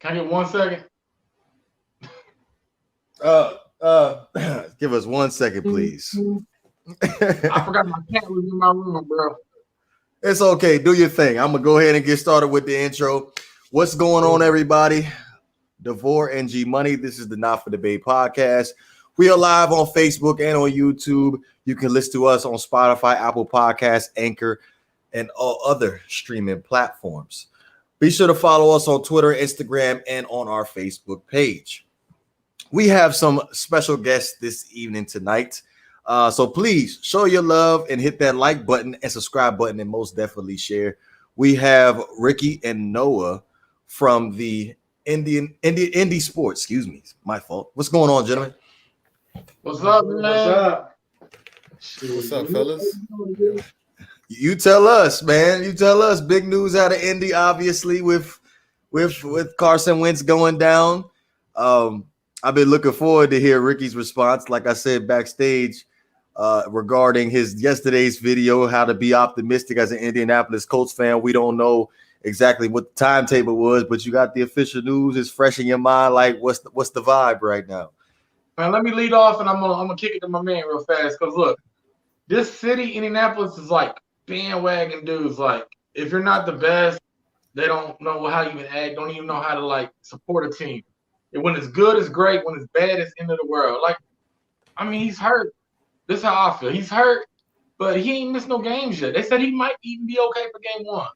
Can I get 1 second? Give us 1 second, please. I forgot my cat was in my room, bro. It's okay. Do your thing. I'm gonna go ahead and get started with the intro. What's going on, everybody? DeVore and G Money. This is the Not for Debate podcast. We are live on Facebook and on YouTube. You can listen to us on Spotify, Apple Podcasts, Anchor, and all other streaming platforms. Be sure to follow us on Twitter, Instagram, and on our Facebook page. We have some special guests this evening tonight. So please show your love and hit that like button and subscribe button and most definitely share. We have Ricky and Noah from the Indy Sports. Excuse me, my fault. What's going on, gentlemen? What's up, man? What's up? What's up, fellas? You tell us, man. You tell us. Big news out of Indy, obviously, with Carson Wentz going down. I've been looking forward to hear Ricky's response. Like I said backstage, regarding his yesterday's video, how to be optimistic as an Indianapolis Colts fan. We don't know exactly what the timetable was, but you got the official news. It's fresh in your mind. Like, what's the vibe right now? Man, let me lead off, and I'm gonna kick it to my man real fast. Cause look, this city, Indianapolis, is like bandwagon dudes. Like, if you're not the best, they don't know how you even act. Don't even know how to like support a team. And when it's good, it's great. When it's bad, it's end of the world. Like, I mean, he's hurt. This is how I feel. He's hurt, but he ain't missed no games yet. They said he might even be okay for game one.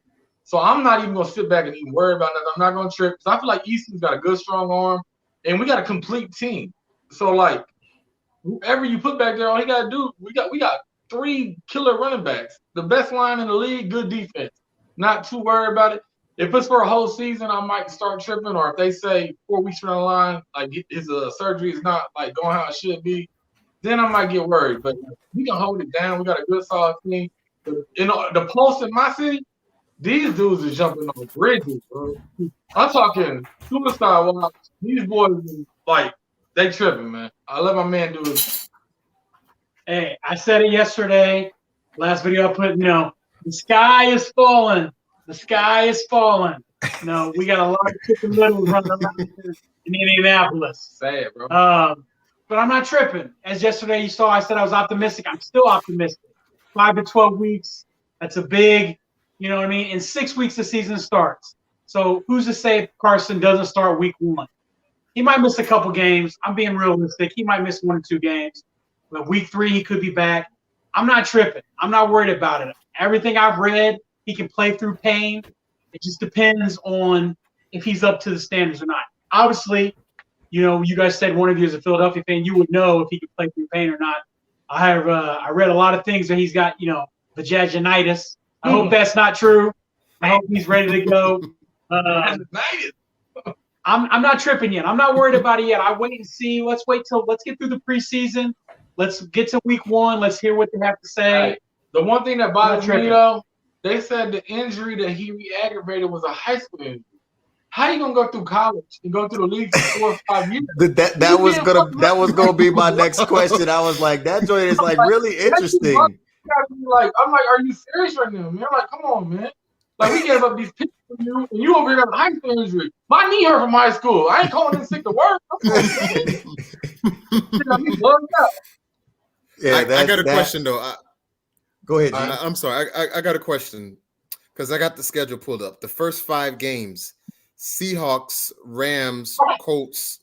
So I'm not even gonna sit back and even worry about nothing. I'm not gonna trip. So I feel like Easton's got a good, strong arm, and we got a complete team. So like, whoever you put back there, all he gotta do, we got 3 killer running backs, the best line in the league, good defense. Not too worried about it. If it's for a whole season, I might start tripping. Or if they say 4 weeks from the line, like his surgery is not like going how it should be, then I might get worried. But we can hold it down. We got a good, solid team. You know, the pulse in my city, these dudes are jumping on bridges, bro. I'm talking suicide watch. These boys, like, they tripping, man. I let my man do it. Hey, I said it yesterday. Last video I put, the sky is falling. The sky is falling. We got a lot of chicken littles running around in Indianapolis. Sad, bro. But I'm not tripping. As yesterday you saw, I said I was optimistic. I'm still optimistic. 5 to 12 weeks. That's a big, In 6 weeks the season starts. So who's to say if Carson doesn't start week 1? He might miss a couple games. I'm being realistic. He might miss 1 or 2 games. But week 3, he could be back. I'm not tripping. I'm not worried about it. Everything I've read, he can play through pain. It just depends on if he's up to the standards or not. Obviously, you guys said one of you is a Philadelphia fan. You would know if he could play through pain or not. I read a lot of things that he's got, vaginitis. I hope that's not true. I hope he's ready to go. I'm not tripping yet. I'm not worried about it yet. I wait and see. Let's get through the preseason. Let's get to week 1. Let's hear what they have to say. Right. The one thing that bothers me, though, they said the injury that he re-aggravated was a high school injury. How you gonna go through college and go through the league for 4 or 5 years? That was gonna be my next question. I was like, that joint is like really interesting. I'm like, are you serious right now, man? Like, come on, man. Like, we gave up these pictures from you, and you over here got a high school injury. My knee hurt from high school. I ain't calling in sick to work. I got a question though. Go ahead, G. I'm sorry. I got a question because I got the schedule pulled up. The first 5 games: Seahawks, Rams, Colts.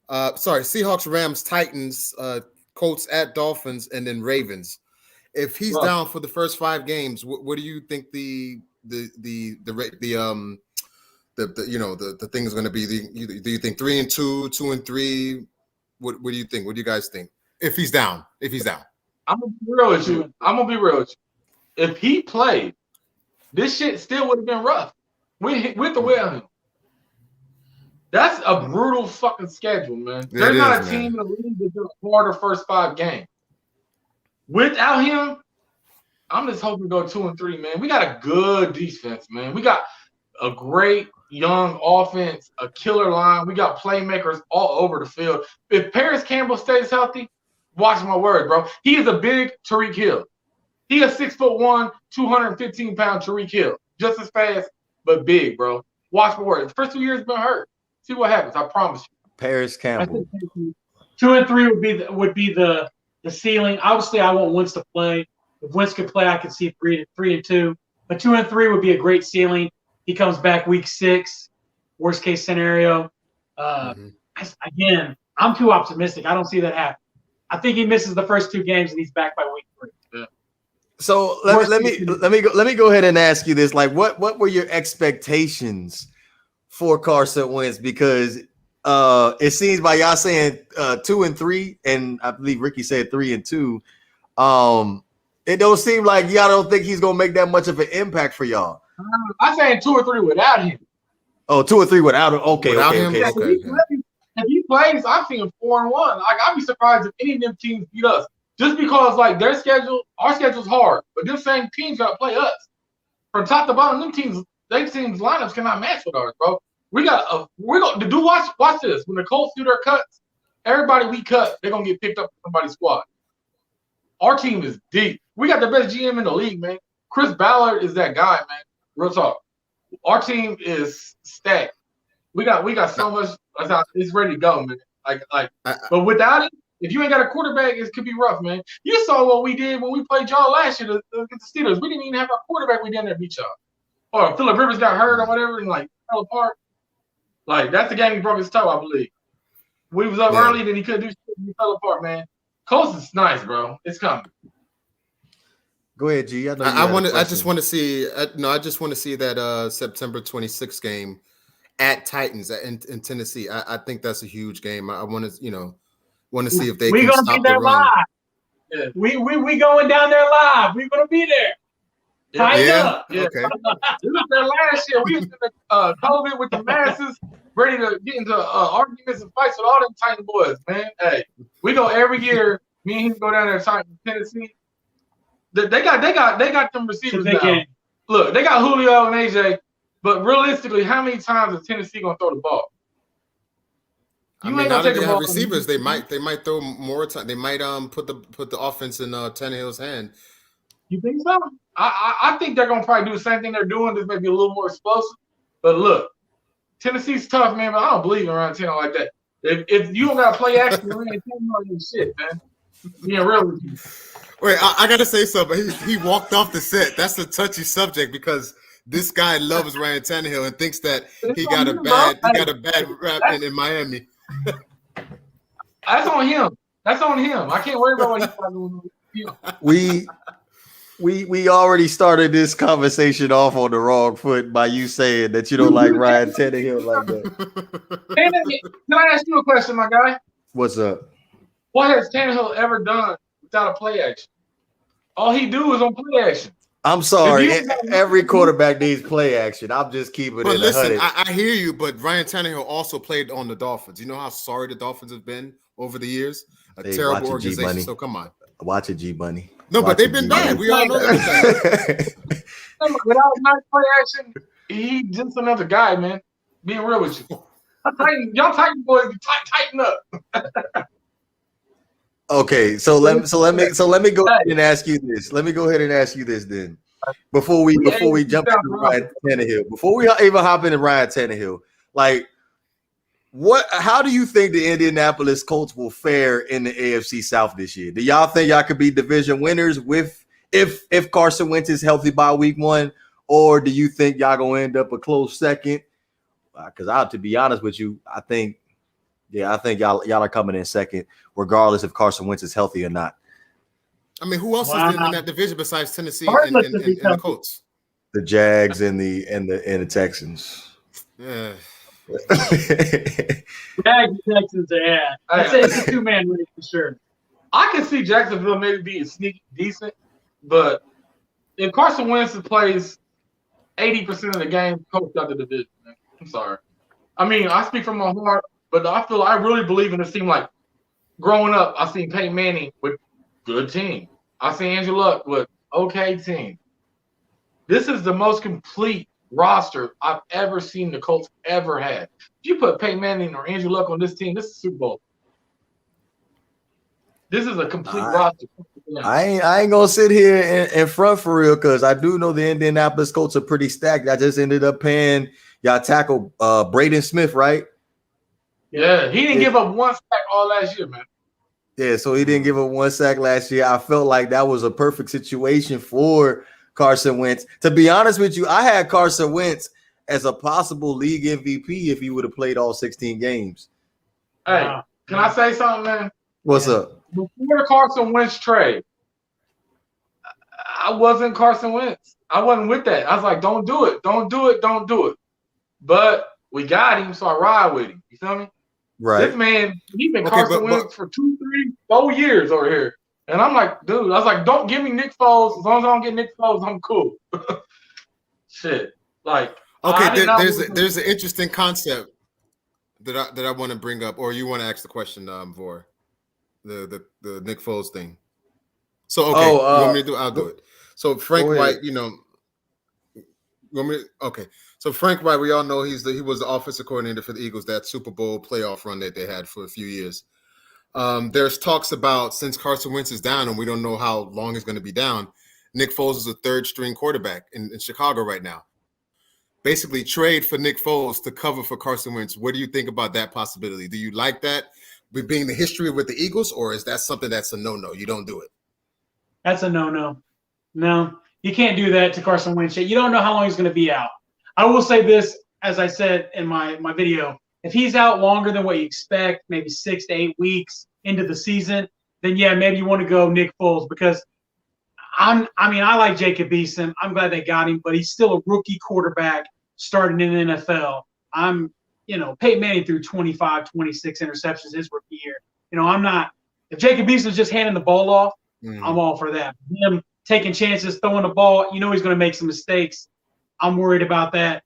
Seahawks, Rams, Titans, Colts at Dolphins, and then Ravens. If he's down for the first 5 games, what do you think the thing is going to be? Do you think 3-2, 2-3? What do you think? What do you guys think? If he's down, I'm gonna be real with you. If he played, this shit still would have been rough with the without him. That's a brutal fucking schedule, man. There's not a team in the league that does harder first 5 games. Without him, I'm just hoping to go 2-3, man. We got a good defense, man. We got a great young offense, a killer line. We got playmakers all over the field. If Paris Campbell stays healthy, watch my word, bro. He is a big Tyreek Hill. He is 6'1", 215-pound Tyreek Hill. Just as fast, but big, bro. Watch my word. The first 2 years been hurt. See what happens. I promise you. Paris I Campbell. think 2 and 3 would be the ceiling. Obviously, I want Wentz to play. If Wentz could play, I could see 3 and 2. But 2 and 3 would be a great ceiling. He comes back week 6, worst case scenario. Again, I'm too optimistic. I don't see that happen. I think he misses the first 2 games and he's back by week 3. Yeah. So let me go ahead and ask you this: like, what were your expectations for Carson Wentz? Because it seems by y'all saying 2 and 3, and I believe Ricky said 3 and 2. It don't seem like y'all don't think he's gonna make that much of an impact for y'all. I'm saying 2 or 3 without him. Oh, 2 or 3 without him. Okay, Without him? okay. Okay. If he plays, I'm seeing 4 and 1. Like, I'd be surprised if any of them teams beat us. Just because, like, our schedule's hard, but them same teams gotta play us. From top to bottom, them teams lineups cannot match with ours, bro. We're gonna do watch this. When the Colts do their cuts, everybody we cut, they're gonna get picked up from somebody's squad. Our team is deep. We got the best GM in the league, man. Chris Ballard is that guy, man. Real talk. Our team is stacked. We got so much. It's ready to go, man. But without it, if you ain't got a quarterback, it could be rough, man. You saw what we did when we played y'all last year against the Steelers. We didn't even have a quarterback. We down there beat y'all. Or Phillip Rivers got hurt or whatever and like fell apart. Like, that's the game he broke his toe, I believe. We was up early, then he couldn't do shit. He fell apart, man. Colts is nice, bro. It's coming. Go ahead, G. I just want to see that September 26th game at Titans in Tennessee. I think that's a huge game. I want to see if they can stop the run. Live. Yeah. We going down there live. We're gonna be there. Tighten up. Yeah. Okay. We was there last year. We was in the COVID with the masses, ready to get into arguments and fights with all them Titan boys, man. Hey, we go every year. Me and him go down there to Tennessee. They got them receivers now. Game. Look, they got Julio and AJ, but realistically, how many times is Tennessee gonna throw the ball? Now that they have receivers, they might throw more time. They might put the offense in Tannehill's hand. You think so? I think they're gonna probably do the same thing they're doing. This may be a little more explosive. But look, Tennessee's tough, man. But I don't believe in Ryan Tannehill like that. If you don't got to play action, Ryan Tannehill is shit, man. Being real with you. Wait, I gotta say something. He walked off the set. That's a touchy subject because this guy loves Ryan Tannehill and thinks that he got a bad rap in Miami. That's on him. I can't worry about what he's doing. We already started this conversation off on the wrong foot by you saying that you don't like Ryan Tannehill like that. Can I ask you a question, my guy? What's up? What has Tannehill ever done without a play action? All he do is on play action. I'm sorry. Every quarterback needs play action. I'm just keeping it. But listen, I hear you, but Ryan Tannehill also played on the Dolphins. You know how sorry the Dolphins have been over the years? Terrible organization. So come on. Watch it, G Bunny. No, but they've been bad. We all know that. Without a nice play action, he's just another guy, man. Being real with you. Y'all Titan boys, tighten up. Okay, so let me go ahead and ask you this. Let me go ahead and ask you this then. Before we jump into Ryan Tannehill, before we even hop into Ryan Tannehill, like how do you think the Indianapolis Colts will fare in the AFC South this year? Do y'all think y'all could be division winners if Carson Wentz is healthy by week 1, or do you think y'all gonna end up a close second? Because to be honest with you, I think y'all are coming in second, regardless if Carson Wentz is healthy or not. I mean, who else is in that division besides Tennessee and the Colts? The Jags and the Texans. Yeah. Jags, Texans, yeah. I'd say it's a 2-man race for sure. I can see Jacksonville maybe being sneaky decent, but if Carson Wentz plays 80% of the game, Colts got the division, man. I'm sorry. I mean, I speak from my heart, but I really believe in this team. Like, growing up, I seen Peyton Manning with good team. I seen Andrew Luck with okay team. This is the most complete roster I've ever seen the Colts ever had. If you put Peyton Manning or Andrew Luck on this team, this is Super Bowl. This is a complete roster. I ain't gonna sit here in front for real, because I do know the Indianapolis Colts are pretty stacked. I just ended up paying y'all tackle Braden Smith, right? Yeah, he didn't give up one sack all last year, man. Yeah, so he didn't give up one sack last year. I felt like that was a perfect situation for Carson Wentz. To be honest with you, I had Carson Wentz as a possible league MVP if he would have played all 16 games. Hey, can I say something, man? What's up? Before the Carson Wentz trade, I wasn't Carson Wentz. I wasn't with that. I was like, don't do it. Don't do it. Don't do it. But we got him, so I ride with him. You feel me? Right. This man, he's been Carson Wentz for 2, 3, 4 years over here. And I'm like, dude, I was like, don't give me Nick Foles. As long as I don't get Nick Foles, I'm cool. Shit. Like, okay, there's an interesting concept that I want to bring up, or you want to ask the question, Vor, the Nick Foles thing. So okay, you want me to do? I'll do it. So Frank White, you know, okay. So Frank White, we all know he was the offensive coordinator for the Eagles, that Super Bowl playoff run that they had for a few years. There's talks about, since Carson Wentz is down and we don't know how long he's going to be down, Nick Foles is a third string quarterback in Chicago right now. Basically trade for Nick Foles to cover for Carson Wentz. What do you think about that possibility? Do you like that being the history with the Eagles, or is that something that's a no-no? You don't do it. That's a no-no. No, you can't do that to Carson Wentz. You don't know how long he's going to be out. I will say this, as I said in my video, if he's out longer than what you expect, maybe 6 to 8 weeks into the season, then yeah, maybe you want to go Nick Foles, because I like Jacob Eason. I'm glad they got him, but he's still a rookie quarterback starting in the NFL. Peyton Manning threw 25, 26 interceptions his rookie year. If Jacob Eason's just handing the ball off, I'm all for that. Him taking chances, throwing the ball, he's going to make some mistakes. I'm worried about that.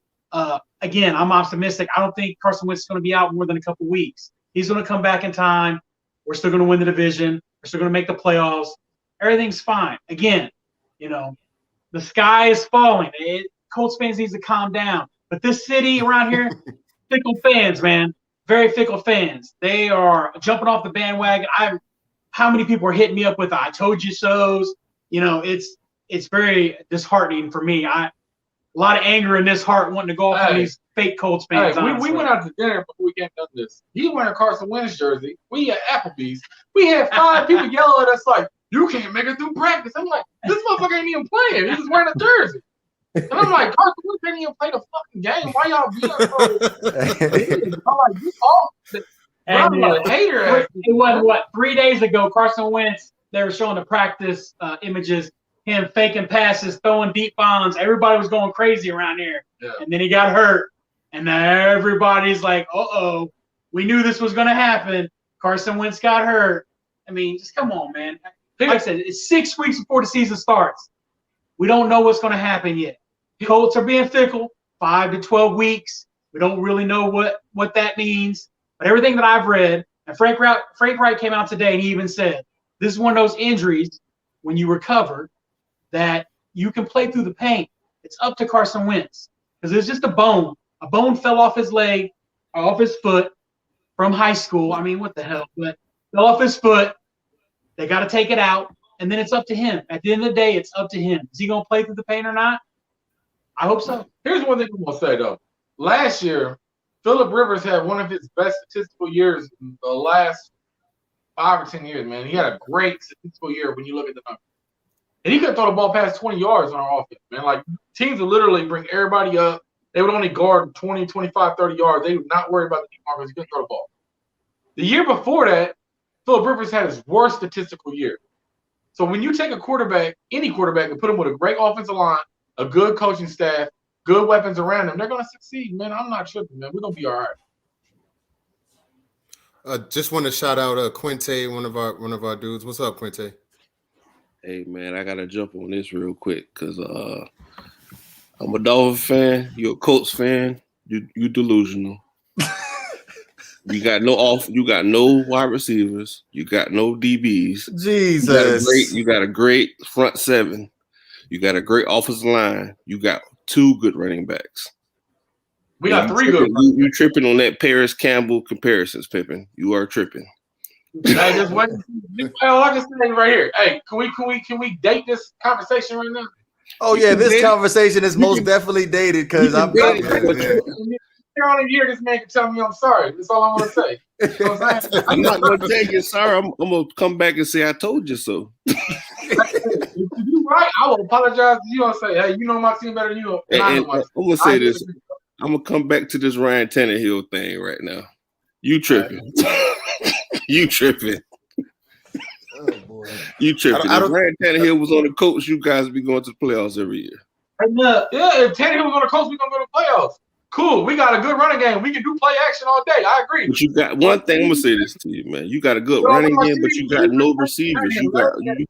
Again, I'm optimistic. I don't think Carson Wentz is going to be out more than a couple weeks. He's going to come back in time. We're still going to win the division. We're still going to make the playoffs. Everything's fine. Again, the sky is falling. Colts fans need to calm down. But this city around here, fickle fans, man, very fickle fans. They are jumping off the bandwagon. How many people are hitting me up with "I told you so"s? It's very disheartening for me. A lot of anger in this heart wanting to go off on these fake Colts fans. We went out to dinner before we came done this. He wearing a Carson Wentz jersey. We at Applebee's. We had 5 people yelling at us like, "You can't make it through practice." I'm like, this motherfucker ain't even playing. He's just wearing a jersey. And I'm like, Carson Wentz ain't even play the fucking game. Why y'all being so? I'm like, you all. I'm a hater. It was 3 days ago, Carson Wentz, they were showing the practice images, him faking passes, throwing deep bombs. Everybody was going crazy around here. Yeah. And then he got hurt. And now everybody's like, uh-oh, we knew this was going to happen. Carson Wentz got hurt. Just come on, man. Like I said, it's 6 weeks before the season starts. We don't know what's going to happen yet. Colts are being fickle, 5 to 12 weeks. We don't really know what that means. But everything that I've read, and Frank Wright came out today and he even said, this is one of those injuries when you recover that you can play through the pain. It's up to Carson Wentz, because it's just a bone. A bone fell off his leg, off his foot from high school. What the hell? But fell off his foot. They got to take it out, and then it's up to him. At the end of the day, it's up to him. Is he going to play through the pain or not? I hope so. Here's one thing I'm going to say, though. Last year, Phillip Rivers had one of his best statistical years in the last 5 or 10 years, man. He had a great statistical year when you look at the numbers. And he could throw the ball past 20 yards on our offense, man. Like, teams would literally bring everybody up. They would only guard 20, 25, 30 yards. They would not worry about the deep markers. He couldn't throw the ball. The year before that, Phillip Rivers had his worst statistical year. So when you take a quarterback, any quarterback, and put him with a great offensive line, a good coaching staff, good weapons around them, they're going to succeed, man. I'm not tripping, man. We're going to be all right. Just want to shout out Quinte, one of our dudes. What's up, Quinte? Hey, man, I got to jump on this real quick because I'm a Dolphin fan. You're a Colts fan. You delusional. You got no wide receivers. You got no DBs. Jesus. You got a great front seven. You got a great offensive line. You got 2 good running backs. We got 3 good. You tripping on that Paris Campbell comparisons, Pippin. You are tripping. Hey, just wait. All I can say right here. Hey, can we date this conversation right now? Oh yeah, this conversation is most definitely dated because I'm. Hey, later on in the year, this man can tell me I'm sorry. That's all I want to say. You know what I'm saying? I'm not gonna tell you sorry. I'm gonna come back and say I told you so. If you right, I will apologize to you and say, hey, you know my team better than you. And I know my team. I'm gonna say this. I'm gonna come back to this Ryan Tannehill thing right now. You tripping? You tripping? Oh boy. You tripping? If Ryan Tannehill was on the Colts, you guys would be going to the playoffs every year. Yeah, if Tannehill was on the Colts, we're gonna go to the playoffs. Cool. We got a good running game. We can do play action all day. I agree. But you got one thing. I'm gonna say this to you, man. You got a good running game, but you got no receivers. You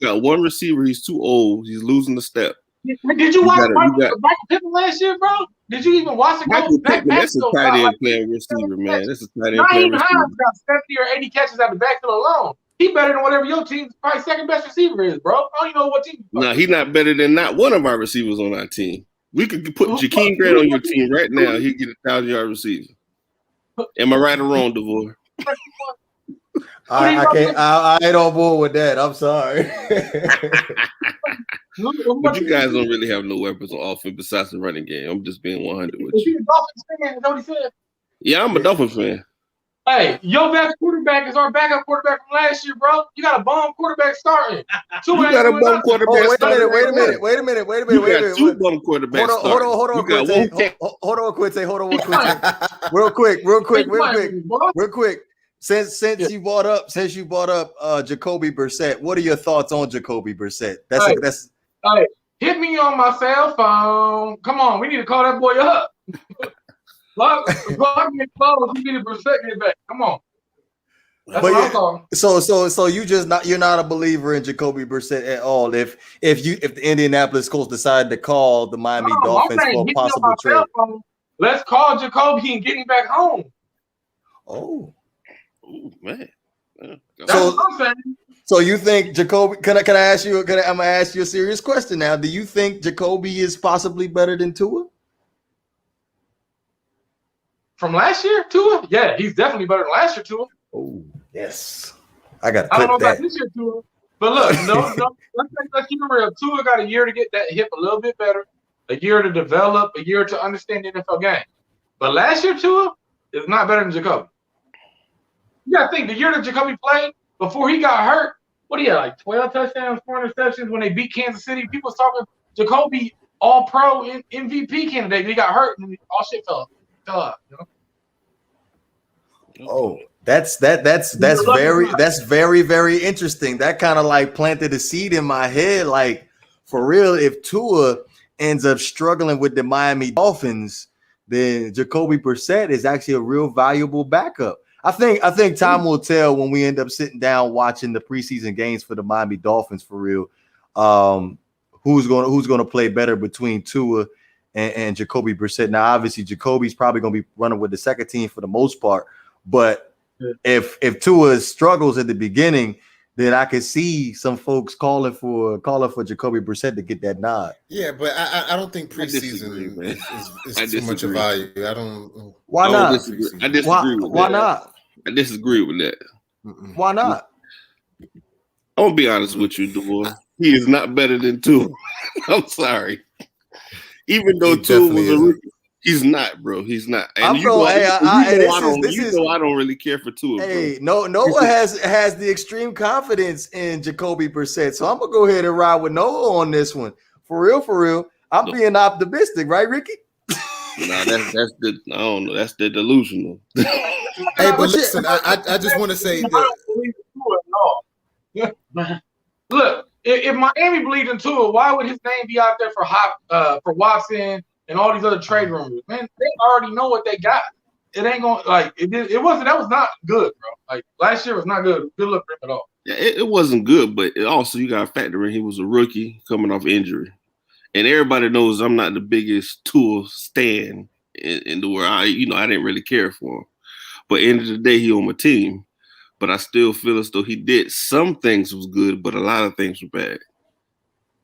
got one receiver. He's too old. He's losing the step. Did you watch Michael Pippen last year, bro? Did you even watch the Michael Pippen? That's a tight end playing receiver, man. That's a tight end playing receiver. Hines got 70 or 80 catches out the backfield alone. He better than whatever your team's probably second best receiver is, bro. I don't even know what team. No, he's not better than not one of our receivers on our team. We could put Jakeem Grant on your team right now. He'd get 1,000-yard receiver. Am I right or wrong, DeVore? I can't. I ain't on board with that. I'm sorry. But you guys don't really have no weapons on offense besides the running game. I'm just being 100 with Is you. he a Dolphins fan? Is that what he said? Yeah, I'm a Dolphin fan. Hey, your best quarterback is our backup quarterback from last year, bro. You got a bum quarterback starting. You got a bum quarterback starting. Wait a minute. You got two bum quarterbacks starting. Hold on, Quinte. Real quick. Since you brought up Jacoby Brissett, what are your thoughts on Jacoby Brissett? Hey, hit me on my cell phone. Come on, we need to call that boy up. Block me close. You need to Brissett get back. Come on. That's what I'm talking. So you're not a believer in Jacoby Brissett at all. If the Indianapolis Colts decided to call the Miami Dolphins for a possible trade, let's call Jacoby and get him back home. Oh. Ooh, man. That's what I'm saying. So you think Jacoby? Can I ask you? I'm gonna ask you a serious question now. Do you think Jacoby is possibly better than Tua? From last year, Tua? Yeah, he's definitely better than last year, Tua. Oh yes, I got. I don't know about this year, Tua, but look, let's keep it real. Tua got a year to get that hip a little bit better, a year to develop, a year to understand the NFL game. But last year, Tua is not better than Jacoby. You gotta think the year that Jacoby played before he got hurt. What do you have, like 12 touchdowns, 4 interceptions when they beat Kansas City? People was talking Jacoby All-Pro MVP candidate. He got hurt and all shit fell out. You know? Oh, that's very, very interesting. That kind of like planted a seed in my head. Like for real, if Tua ends up struggling with the Miami Dolphins, then Jacoby Brissett is actually a real valuable backup. I think time will tell when we end up sitting down watching the preseason games for the Miami Dolphins for real. Who's going to play better between Tua and Jacoby Brissett? Now, obviously, Jacoby's probably going to be running with the second team for the most part. But if Tua struggles at the beginning, then I could see some folks calling for Jacoby Brissett to get that nod. Yeah, but I don't think preseason is too much of value. I don't. Why not? I disagree with that. Why not? I disagree with that. Why not? I'm gonna be honest with you, DeVore. He is not better than Tua. I'm sorry. Even though Tua was a rookie, he's not, bro. He's not. And I don't really care for Tua. Hey, Noah has the extreme confidence in Jacoby Brissett, so I'm gonna go ahead and ride with Noah on this one. For real. I'm being optimistic, right, Ricky? Nah, that's the delusional. Hey, but listen, I just want to say that. I don't believe in Tua at all. Look, if Miami believed in Tua, why would his name be out there for Watson and all these other trade rumors? Man, they already know what they got. It ain't going like it wasn't. That was not good, bro. Like last year was not good. Good look for him at all. Yeah, it wasn't good, but also you got to factor in he was a rookie coming off injury. And everybody knows I'm not the biggest Tua stan in the world. I didn't really care for him. But end of the day, he on my team. But I still feel as though he did some things was good, but a lot of things were bad.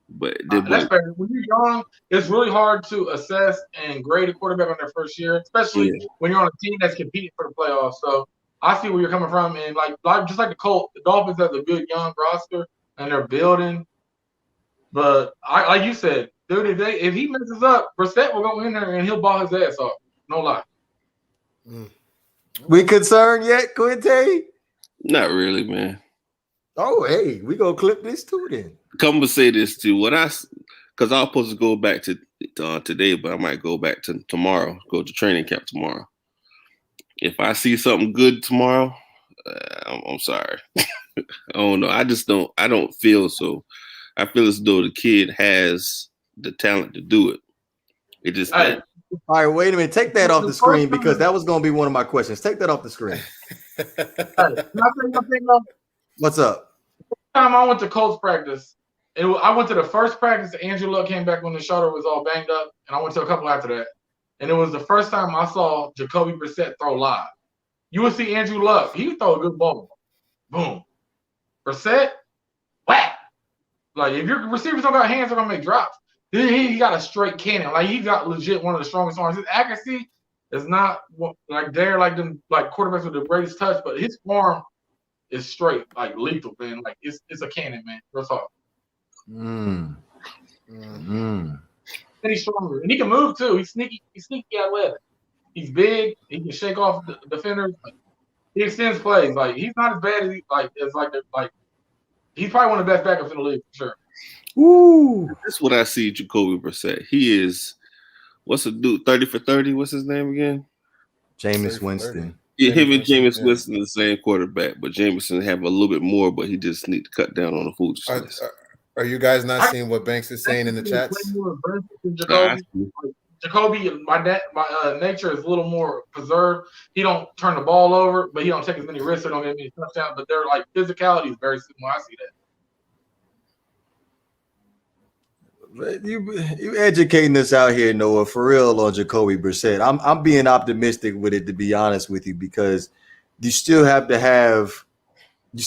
But that's fair. When you're young, it's really hard to assess and grade a quarterback on their first year, especially when you're on a team that's competing for the playoffs. So I see where you're coming from. And like just like the Colts, the Dolphins have a good young roster and they're building. But like you said, dude, if he messes up, Brissett will go in there and he'll ball his ass off. No lie. We concerned yet, Quinte? Not really, man. Oh, hey, we gonna clip this too then. Come to say this too. Because I was supposed to go back to today, but I might go back to tomorrow. Go to training camp tomorrow. If I see something good tomorrow, I'm sorry. I don't know. I don't feel so. I feel as though the kid has the talent to do it. It just. Hey. All right, wait a minute. Take that off the screen because that was going to be one of my questions. Take that off the screen. Hey, can I say one thing, though? What's up? Time I went to Colts practice, I went to the first practice. Andrew Luck came back when the shoulder was all banged up, and I went to a couple after that. And it was the first time I saw Jacoby Brissett throw live. You would see Andrew Luck. He would throw a good ball. Boom. Brissett, whack. Like, if your receivers don't got hands, they're going to make drops. He got a straight cannon. Like, he got legit one of the strongest arms. His accuracy is not like them like quarterbacks with the greatest touch, but his arm is straight, like lethal, man. Like, it's a cannon, man. Real talk. And he's stronger. And he can move too. He's sneaky athletic. He's big. He can shake off the defenders. Like, he extends plays. Like, he's not as bad as he's probably one of the best backups in the league for sure. Ooh. That's what I see Jacoby Brissett. He is, what's the dude, 30 for 30? What's his name again? Jameis Winston. Yeah, him and Jameis Winston the same quarterback, but Jameson have a little bit more, but he just need to cut down on the foolishness. Are you guys not seeing what Banks is saying in the chats? Jacoby, my nature is a little more preserved. He don't turn the ball over, but he don't take as many risks. They don't get many touchdowns. But they're like physicality is very similar. I see that. You educating us out here, Noah, for real on Jacoby Brissett. I'm being optimistic with it, to be honest with you, because you still have that in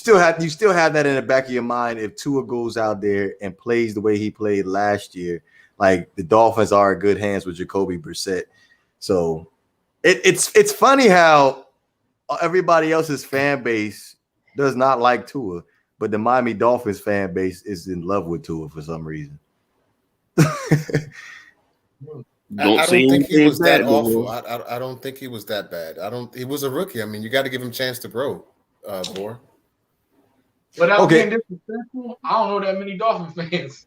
the back of your mind. If Tua goes out there and plays the way he played last year, like, the Dolphins are in good hands with Jacoby Brissett. So it's funny how everybody else's fan base does not like Tua, but the Miami Dolphins fan base is in love with Tua for some reason. I don't think he was that awful. I don't think he was that bad. He was a rookie. I mean, you got to give him a chance to grow, Bohr. Without being disrespectful, I don't know that many Dolphins fans.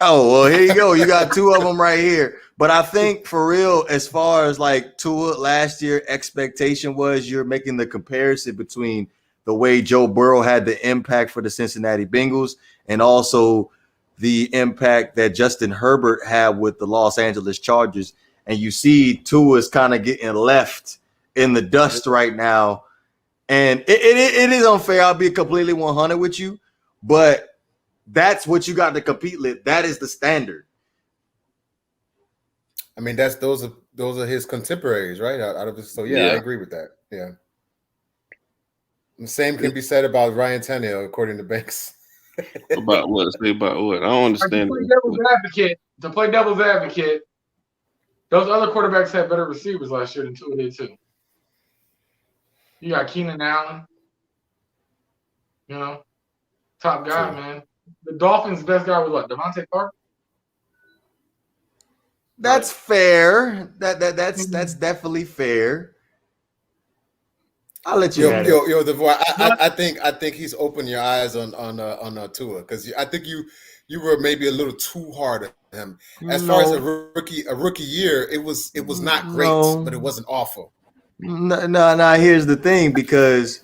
Oh, well, here you go. You got two of them right here. But I think for real, as far as like Tua last year, expectation was you're making the comparison between the way Joe Burrow had the impact for the Cincinnati Bengals and also the impact that Justin Herbert had with the Los Angeles Chargers. And you see Tua's kind of getting left in the dust right now. And it is unfair. I'll be completely 100 with you. But that's what you got to compete with. That is the standard. I mean, those are his contemporaries, right? I agree with that. Yeah. The same can be said about Ryan Tannehill, according to Banks. About what? Say about what? I don't understand. To play devil's advocate, those other quarterbacks had better receivers last year than Tua did too. You got Keenan Allen, top guy, man. The Dolphins' best guy was what? Devontae Parker. That's fair. That's definitely fair. I'll let you. Yo, DeVore, I think he's opened your eyes on Tua, because I think you were maybe a little too hard on him. As far as a rookie year, it was not great, but it wasn't awful. No. Here's the thing, because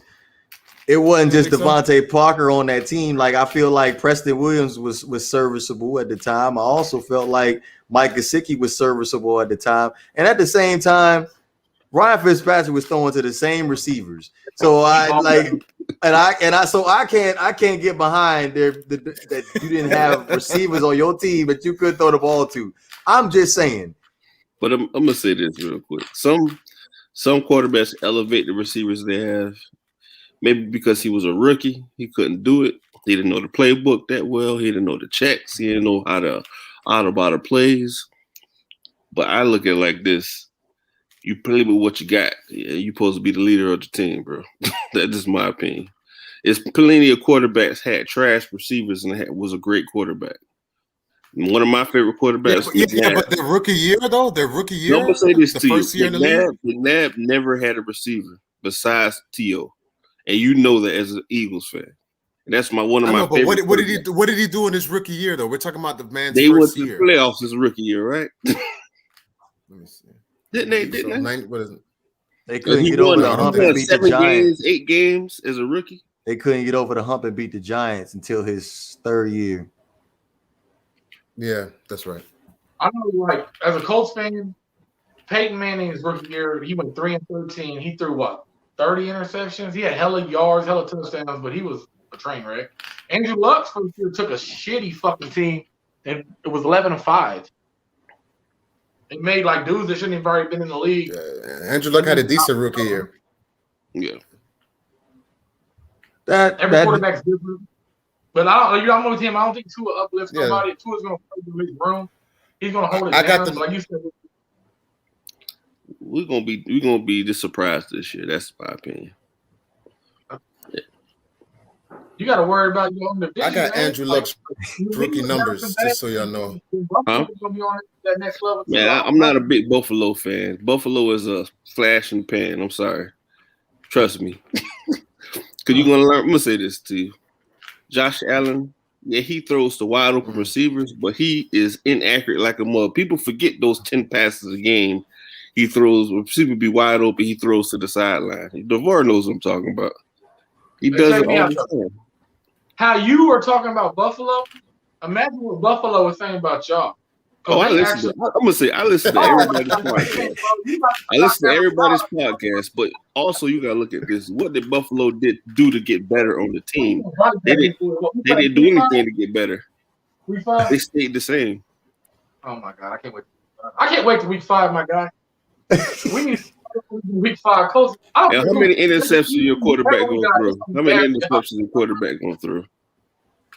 it wasn't just Devontae Parker on that team. Like, I feel like Preston Williams was serviceable at the time. I also felt like Mike Gesicki was serviceable at the time, and at the same time, Ryan Fitzpatrick was throwing to the same receivers. So I can't get behind that you didn't have receivers on your team that you could throw the ball to. I'm just saying. But I'm gonna say this real quick. Some quarterbacks elevate the receivers they have. Maybe because he was a rookie, he couldn't do it. He didn't know the playbook that well. He didn't know the checks. He didn't know how to out-of-body plays. But I look at it like this. You play with what you got. Yeah, you're supposed to be the leader of the team, bro. That's just my opinion. It's plenty of quarterbacks had trash receivers and was a great quarterback. One of my favorite quarterbacks. Yeah, but their rookie year though, I'm gonna say this to you: first year in the league, McNabb never had a receiver besides T.O., and you know that as an Eagles fan. And that's one of my favorite. What did he do in his rookie year though? We're talking about the man's they first went year. to the playoffs his rookie year, right? Let me see. Didn't they? What is it? They couldn't get over the hump and beat the 7 Giants. games, 8 games as a rookie. They couldn't get over the hump and beat the Giants until his third year. Yeah, that's right. I know, like, as a Colts fan, Peyton Manning's rookie year, he went 3-13. He threw what, 30 interceptions? He had hella yards, hella touchdowns, but he was a train wreck. Andrew Luck's first year took a shitty fucking team, and it was 11-5. It made like dudes that shouldn't have already been in the league. Andrew Luck had a decent rookie year. Yeah. Every quarterback's different. But I'm with him. I don't think Tua uplifts somebody. Tua's going to play in his room. He's going to hold it down. Like you said, we're gonna be just surprised this year. That's my opinion. Yeah. You got to worry about your own division. I got Andrew Luck's rookie numbers, just so y'all know. Huh? That next level. Man, I'm not a big Buffalo fan. Buffalo is a flash in the pan. I'm sorry. Trust me. Because you're gonna learn. I'm gonna say this to you. Josh Allen, yeah, he throws to wide open receivers, but he is inaccurate like a mug. People forget those 10 passes a game. He throws, receiver be wide open, he throws to the sideline. DeVore knows what I'm talking about. He does it all the time. How you were talking about Buffalo, imagine what Buffalo was saying about y'all. I'm gonna say I listen to everybody's podcast. I listen to everybody's podcast, but also you gotta look at this. What did Buffalo do to get better on the team? They didn't do anything to get better. They stayed the same. Oh my god, I can't wait. I can't wait to week 5, my guy. We need week 5. Colts. How many interceptions your quarterback going through? How many interceptions your quarterback going through?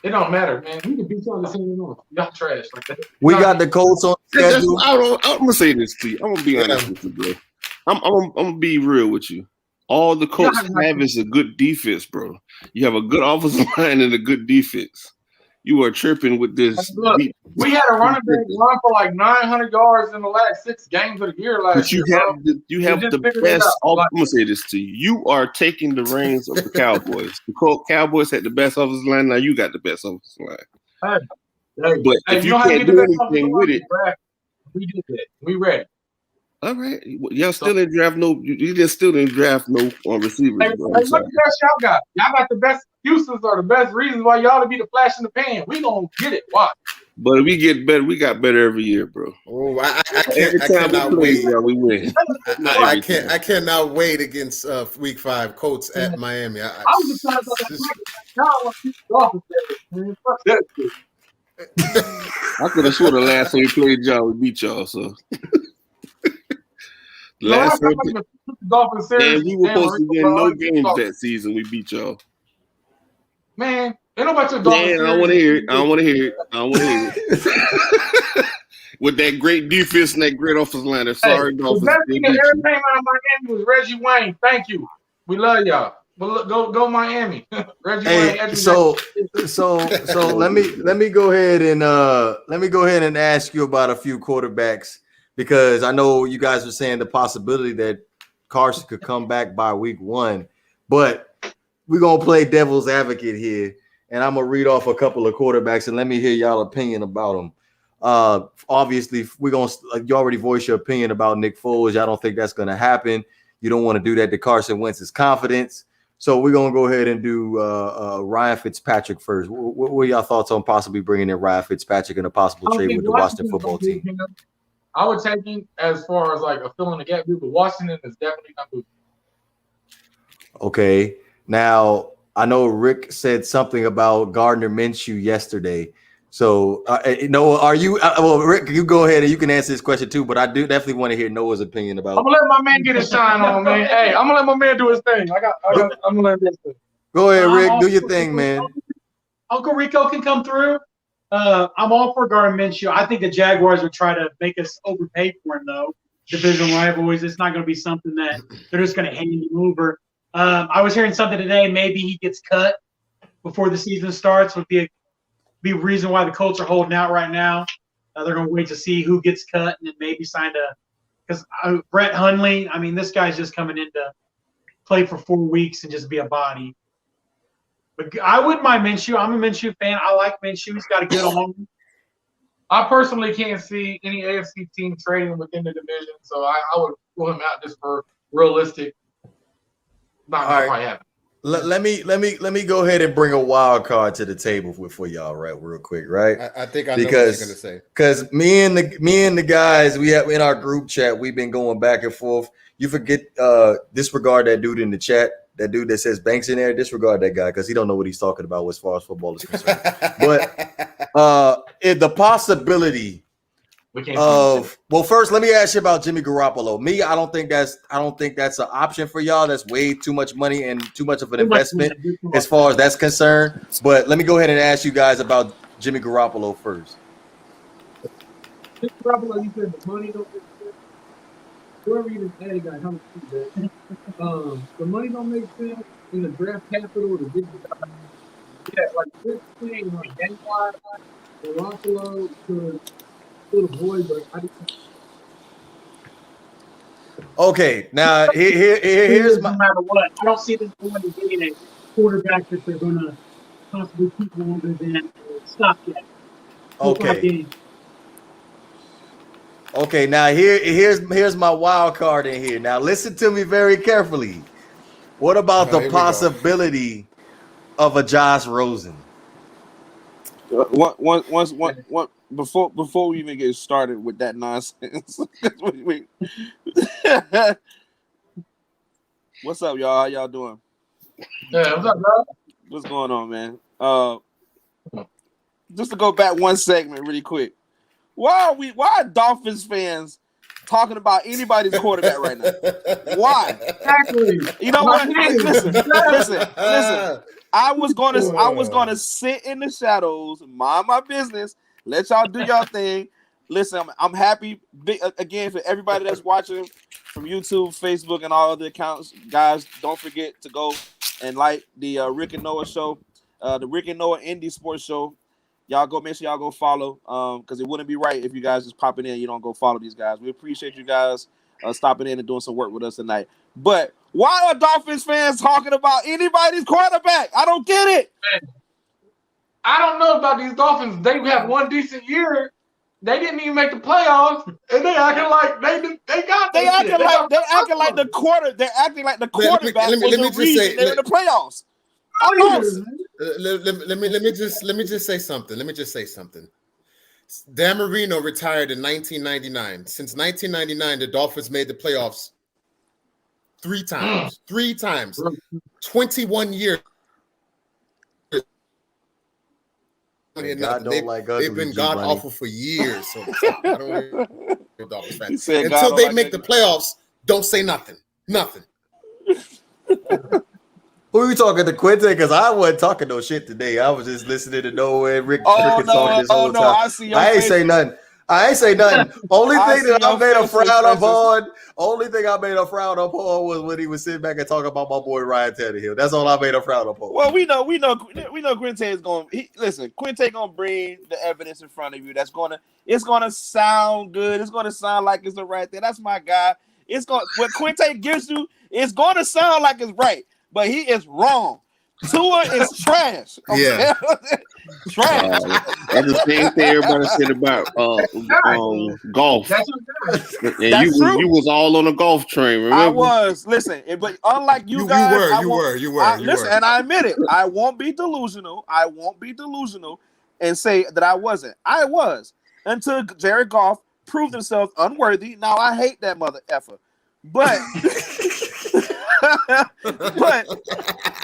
It don't matter, man. We can beat y'all the same way. Y'all trash like that. We got the Colts on schedule. I'm gonna say this to you. I'm gonna be honest with you, bro. I'm gonna be real with you. All the Colts have is a good defense, bro. You have a good offensive line and a good defense. You are tripping with this. Look, we had a running back run for like 900 yards in the last 6 games of the year last year. You have the best. I'm gonna say this to you. You are taking the reins of the Cowboys. The Cowboys had the best offensive line. Now you got the best offensive line. But if you can't do anything with it, we did that. We ready. All right, y'all still didn't draft no. You just still didn't draft no receivers. Hey, look at that y'all got. Y'all got the best excuses or the best reasons why y'all to be the flash in the pan. We gonna get it. Watch. But if we get better, we got better every year, bro. Oh, I cannot wait. We win. I cannot wait against week 5 Colts at Miami. I was just talking about the I could have sworn the last time we played y'all, we beat y'all. So last time, and we were supposed to win no games that season. We beat y'all. Man, ain't nobody took Dolphins. I don't want to hear it. I don't want to hear it. With that great defense and that great offensive line. Sorry, Dolphins. The best thing that ever came out of Miami was Reggie Wayne. Thank you. We love y'all. But go Miami. Reggie Wayne. So let me go ahead and ask you about a few quarterbacks, because I know you guys are saying the possibility that Carson could come back by week 1, but we're going to play devil's advocate here, and I'm going to read off a couple of quarterbacks, and let me hear y'all opinion about them. Obviously, you already voiced your opinion about Nick Foles. I don't think that's going to happen. You don't want to do that to Carson Wentz's confidence. So we're going to go ahead and do Ryan Fitzpatrick first. What were y'all thoughts on possibly bringing in Ryan Fitzpatrick in a possible trade with the Washington football team? I would take him as far as like a fill in the gap, but Washington is definitely not moving. Okay. Now, I know Rick said something about Gardner Minshew yesterday. So, Noah, are you well, Rick, you go ahead and you can answer this question too, but I do definitely want to hear Noah's opinion about it. I'm going to let my man get his shine on, man. Hey, I'm going to let my man do his thing. I'm going to let him do his thing. Go ahead, Rick. Do your thing, man. Uncle Rico can come through. I'm all for Gardner Minshew. I think the Jaguars would try to make us overpay for him, though. Division rivalries, it's not going to be something that they're just going to hand him over. I was hearing something today. Maybe he gets cut before the season starts. Would be be a reason why the Colts are holding out right now. They're going to wait to see who gets cut and then maybe sign because Brett Hundley, I mean, this guy's just coming in to play for 4 weeks and just be a body. But I wouldn't mind Minshew. I'm a Minshew fan. I like Minshew. He's got a good arm. I personally can't see any AFC team trading within the division, so I would rule him out just for realistic. Not gonna probably happen. Let me go ahead and bring a wild card to the table for y'all, right? Real quick, right? I think I know what you're gonna say. Because me and the guys we have in our group chat, we've been going back and forth. You forget disregard that dude in the chat, that dude that says Banks in there. Disregard that guy because he don't know what he's talking about as far as football is concerned. But the possibility first, let me ask you about Jimmy Garoppolo. Me, I don't think that's an option for y'all. That's way too much money and too much of an investment as far as that's concerned. But let me go ahead and ask you guys about Jimmy Garoppolo first. Jimmy Garoppolo, you said the money don't make sense. Whoever even added guy, how much is that? The money don't make sense in the draft capital to get the guy. Yeah, like this thing, like game wise, Garoppolo could. Okay, now here's no matter what. I don't see this going to being a quarterback that they're going to possibly keep longer than stopgap. Okay. Now here's my wild card in here. Now listen to me very carefully. What about the possibility of a Josh Rosen? Before we even get started with that nonsense, what's up, y'all? How y'all doing? Yeah, what's up, bro? What's going on, man? Just to go back one segment really quick. Why are Dolphins fans talking about anybody's quarterback right now? Why? Exactly. You know what? Listen. I was gonna sit in the shadows, mind my business, let y'all do y'all thing. Listen, I'm happy again for everybody that's watching from YouTube, Facebook, and all other accounts. Guys, don't forget to go and like the Rick and Noah show, the Rick and Noah Indy Sports show. Y'all go make sure y'all go follow, because it wouldn't be right if you guys just popping in, you don't go follow these guys. We appreciate you guys stopping in and doing some work with us tonight. But why are Dolphins fans talking about anybody's quarterback? I don't get it. I don't know about these Dolphins. They have one decent year. They didn't even make the playoffs, and they acting like they got. They acting like the quarterback was the reason they're in the playoffs. I'm lost. Let me just say something. Dan Marino retired in 1999. Since 1999, the Dolphins made the playoffs 3 times. 21 years. They've been god awful for years. So I don't Dolphins fans. Until they make the playoffs, don't say nothing. Nothing. Who are you talking to, Quinte? Because I wasn't talking no shit today. I was just listening to Noah and Rick talking this whole time. I ain't say nothing. Only thing that I made a frown upon was when he was sitting back and talking about my boy Ryan Tannehill. That's all I made a frown upon. Well, we know Quinte is going. Quinte gonna bring the evidence in front of you. It's gonna sound good. It's gonna sound like it's the right thing. That's my guy. What Quinte gives you, it's gonna sound like it's right, but he is wrong. Tua is trash. Okay? Yeah. Trash. That's the same thing everybody said about golf. That's true. You was all on the golf train, remember? I was. Listen, but unlike you guys, you were. Listen, and I admit it. I won't be delusional. And say that I wasn't. I was. Until Jared Goff proved himself unworthy. Now I hate that mother effer. But but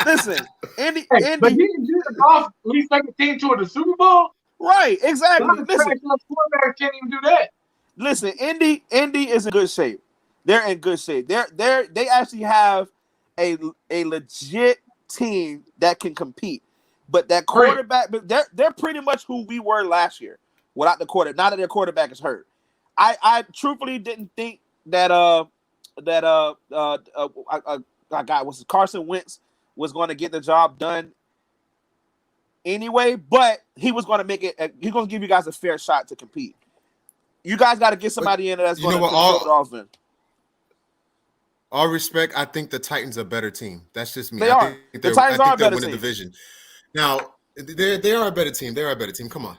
listen, Indy. But didn't Jared Goff at least make a team to the Super Bowl? Right, exactly. Listen, quarterback can't even do that. Listen, Indy is in good shape. They're in good shape. They actually have a legit team that can compete. But that quarterback, they're pretty much who we were last year without the quarterback. Now that their quarterback is hurt, I truthfully didn't think that Carson Wentz was going to get the job done anyway, but he was going to make it. He's going to give you guys a fair shot to compete. You guys got to get somebody in there that's going to control the offense. All respect, I think the Titans are a better team. That's just me. They are. The Titans are a better team. Division. Now, they are a better team. They are a better team. Come on.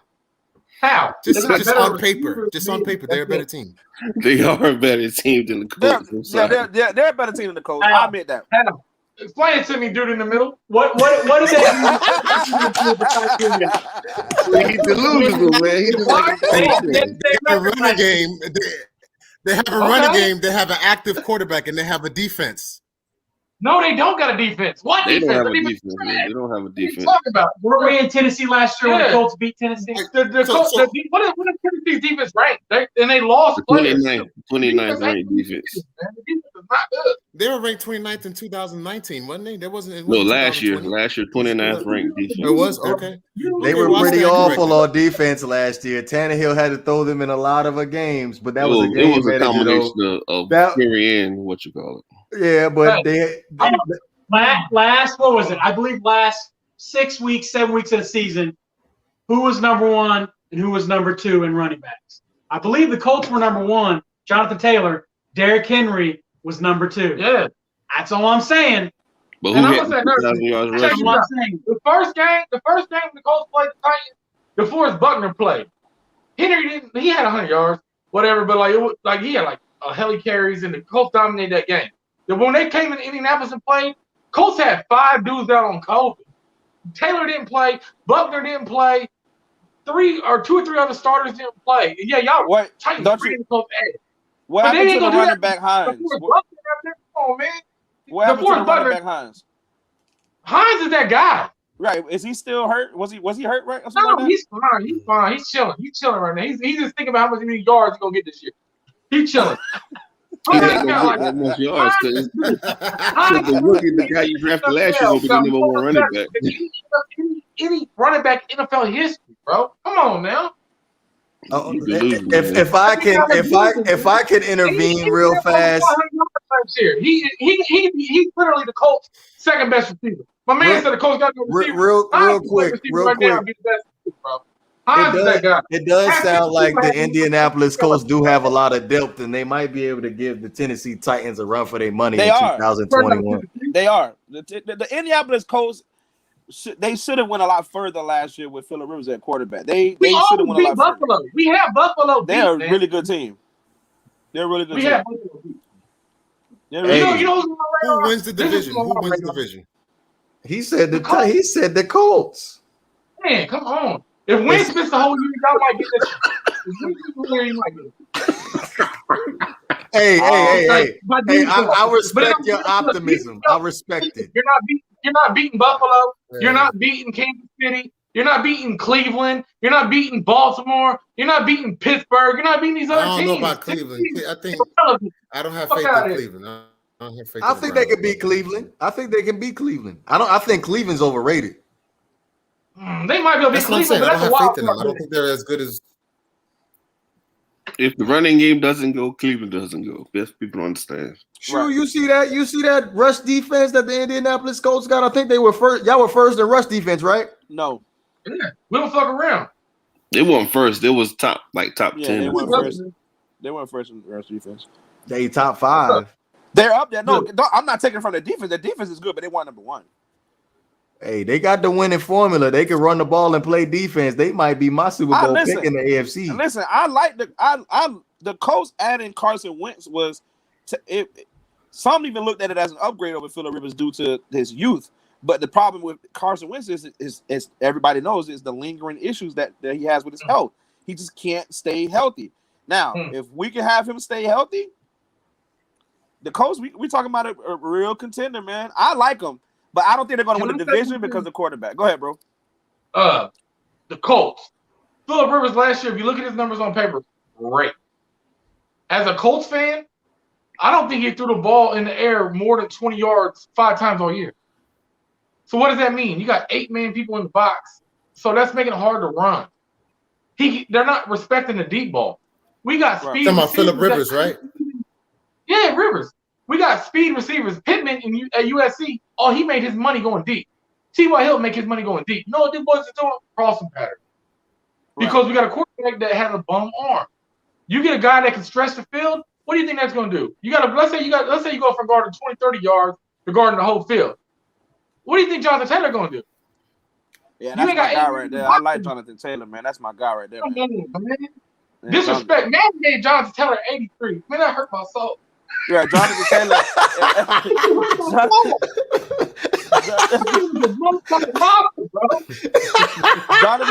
How? Just on paper. Just on paper, they're a better team. They are a better team than the Colts. They're a better team than the Colts. I admit that. How? Explain it to me, dude, in the middle. What is that? He's delusional, man. They have a running game. They have a running game. They have an active quarterback, and they have a defense. No, they don't got a defense. What They defense? don't have a defense. Man. They don't have a What are you defense. talking about? Were we in Tennessee last year when the Colts beat Tennessee? What is Tennessee's defense ranked? They lost players. 29th ranked defense. Man, the defense is not good. They were ranked 29th in 2019, wasn't they? Last year, 29th ranked defense. It was okay. They were pretty awful on defense last year. Tannehill had to throw them in a lot of games, but that was a game. It was a combination of very end, what you call it. Yeah, but last what was it? I believe last 6 weeks, 7 weeks of the season, who was number one and who was number two in running backs? I believe the Colts were number one, Jonathan Taylor. Derrick Henry was number two. Yeah, that's all I'm saying. But who had 2,000 yards rushing? The first game the Colts played the Titans, DeForest Buckner played. Henry didn't. He had 100 yards, whatever. But he had a heli carries, and the Colts dominated that game. Then when they came into Indianapolis and played, Colts had 5 dudes out on COVID. Taylor didn't play. Buckner didn't play. 2 or 3 other starters didn't play. Yeah, y'all. What? Titans Don't the you? Colts ass. What happened to the running back Hines? Come on, man. What happened to the running back Hines? Hines is that guy. Right? Is he still hurt? Was he hurt? Right? No, he's fine. He's fine. He's chilling. He's chilling right now. He's just thinking about how many yards he's gonna get this year. He's chilling. The rookie, the guy you drafted last year, will be the number one running back. Any running back in NFL history, bro. Come on now. If I can intervene real fast. He's literally the Colts' second best receiver. My man said the Colts got no receiver. Real quick. It does sound like the Indianapolis Colts do have a lot of depth, and they might be able to give the Tennessee Titans a run for their money in 2021. They are. The Indianapolis Colts, they should have went a lot further last year with Phillip Rivers at quarterback. They should have went a lot further. We have Buffalo. They're a really good team. They're a really good team. Who wins the division? He said the Colts. Man, come on. If Wentz missed the whole year, y'all might get this. If Wentz missed the whole year, you might get it. Hey! I respect your optimism. I respect it. You're not beating Buffalo. You're not beating Kansas City. You're not beating Cleveland. You're not beating Baltimore. You're not beating Pittsburgh. You're not beating these other teams. I don't know about Cleveland. I don't have faith in Cleveland. I think they can beat Cleveland. I think they can beat Cleveland. I think Cleveland's overrated. They might be able to beat Cleveland, but I don't have faith in them. I don't think they're as good as. If the running game doesn't go, Cleveland doesn't go. Best people understand. Sure, right. You see that rush defense that the Indianapolis Colts got. I think they were first. Y'all were first in rush defense, right? No, yeah, we don't fuck around. They weren't first. They was top 10. They weren't first. They weren't first in rush defense. They top 5. They're up there. No, I'm not taking it from the defense. The defense is good, but they weren't number one. Hey, they got the winning formula. They can run the ball and play defense. They might be my Super Bowl pick in the AFC. Listen, I like the Colts adding Carson Wentz was some even looked at it as an upgrade over Phillip Rivers due to his youth. But the problem with Carson Wentz is everybody knows is the lingering issues that he has with his health. He just can't stay healthy. Now, if we can have him stay healthy, the Colts, we talking about a real contender, man. I like them. But I don't think they're going to win the division because of the quarterback. Go ahead, bro. The Colts. Phillip Rivers last year, if you look at his numbers on paper, great. As a Colts fan, I don't think he threw the ball in the air more than 20 yards 5 times all year. So what does that mean? You got 8-man people in the box. So that's making it hard to run. They're not respecting the deep ball. We got speed. Talking about Phillip Rivers, right? Yeah, Rivers. We got speed receivers. Pittman at USC, he made his money going deep. T.Y. Hill make his money going deep. You know what these boys are doing? Crossing pattern. Because we got a quarterback that had a bum arm. You get a guy that can stretch the field. What do you think that's going to do? Let's say you go from guarding 20, 30 yards to guarding the whole field. What do you think Jonathan Taylor going to do? Yeah, that's my guy right there. I like Jonathan Taylor, man. That's my guy right there, man. Disrespect. Man gave Jonathan Taylor 83. Man, that hurt my soul. Yeah, Jonathan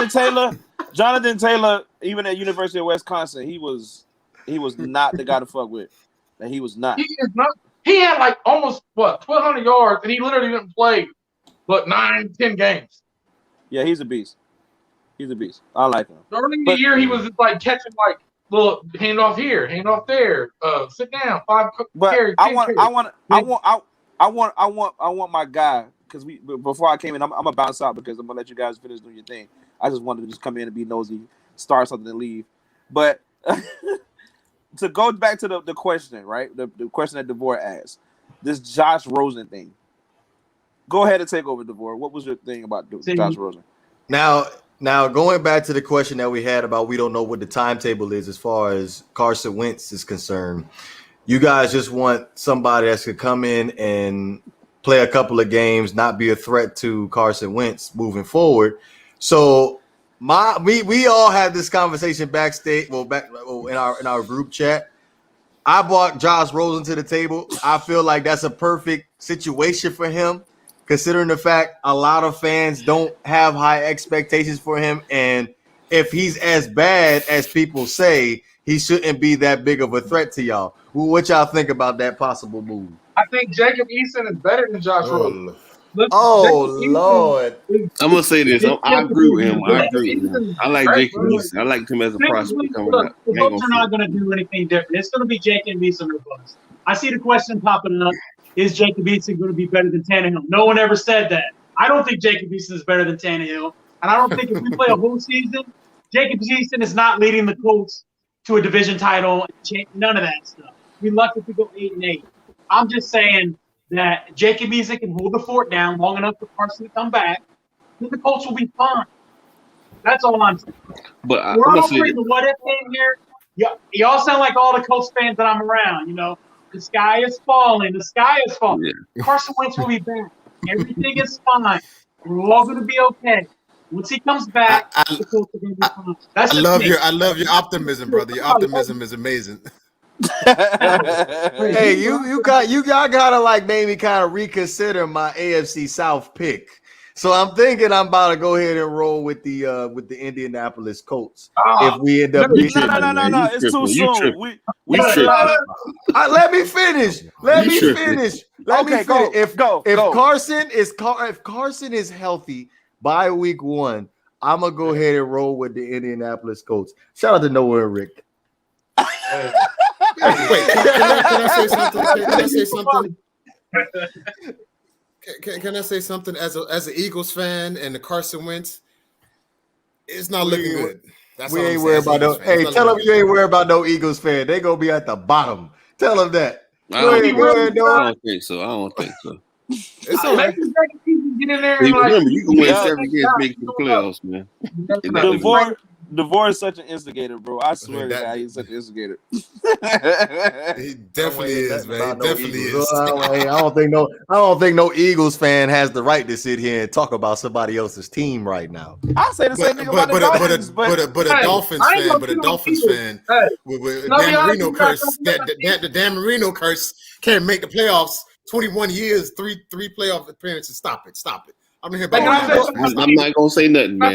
Taylor. Jonathan Taylor, even at University of Wisconsin, he was not the guy to fuck with. And he was not. He is not. He had like almost 1,200 yards, and he literally didn't play but 9-10 games. Yeah, he's a beast. He's a beast. I like him. During the year, he was just like catching like little hand off here, hand off there. Sit down, 5 carries. I want my guy because before I came in, I'm gonna bounce out because I'm gonna let you guys finish doing your thing. I just wanted to just come in and be nosy, start something and leave. But to go back to the question, right? The question that DeVore asked, this Josh Rosen thing. Go ahead and take over, DeVore. What was your thing about Josh Rosen? Now, going back to the question that we had about we don't know what the timetable is as far as Carson Wentz is concerned. You guys just want somebody that could come in and play a couple of games, not be a threat to Carson Wentz moving forward. So we all had this conversation backstage, in our group chat. I brought Josh Rosen to the table. I feel like that's a perfect situation for him, considering the fact a lot of fans don't have high expectations for him. And if he's as bad as people say, he shouldn't be that big of a threat to y'all. What y'all think about that possible move? I think Jacob Eason is better than Josh Rosen. Lord. I'm going to say this. I agree with him. I like Jacob Eason. I like him as a prospect coming up. The Colts are not going to do anything different. It's going to be Jacob Eason or bust. I see the question popping up. Is Jacob Eason going to be better than Tannehill? No one ever said that. I don't think Jacob Eason is better than Tannehill. And I don't think if we play a whole season, Jacob Eason is not leading the Colts to a division title. None of that stuff. We lucky to go 8-8. I'm just saying that Jacob Eason can hold the fort down long enough for Carson to come back. Then the Colts will be fine. That's all I'm saying. But we're all playing the what if game here. Y'all sound like all the Colts fans that I'm around. You know, the sky is falling. The sky is falling. Yeah. Carson Wentz will be back. Everything is fine. We're all going to be okay. Once he comes back, the Colts are going to be fine. I love your optimism, brother. Your optimism is amazing. Hey, you gotta like maybe kind of reconsider my AFC South pick. So I'm thinking I'm about to go ahead and roll with the Indianapolis Colts if we end up. No, it's too soon. Let me finish. Let me finish. If Carson is healthy by week 1, I'm gonna go ahead and roll with the Indianapolis Colts. Shout out to Noah and Rick. Wait, can I say something? Can I say something as an Eagles fan and the Carson Wentz? It's not looking good. We ain't worried about no. Hey, tell them you ain't worried about no Eagles fan. They gonna be at the bottom. Tell them that. I don't think so. It's all right. Get in there and remember, you can win 7 games, make the playoffs, man. DeVore is such an instigator, bro. I swear to God, he's such an instigator. He definitely is, man. He definitely is. I don't think no Eagles fan has the right to sit here and talk about somebody else's team right now. I say the same thing about the Dolphins, but a Dolphins fan with Dan Marino curse. The Dan Marino curse can't make the playoffs. 21 years, three playoff appearances. Stop it. I'm not here about I'm not gonna say nothing, man.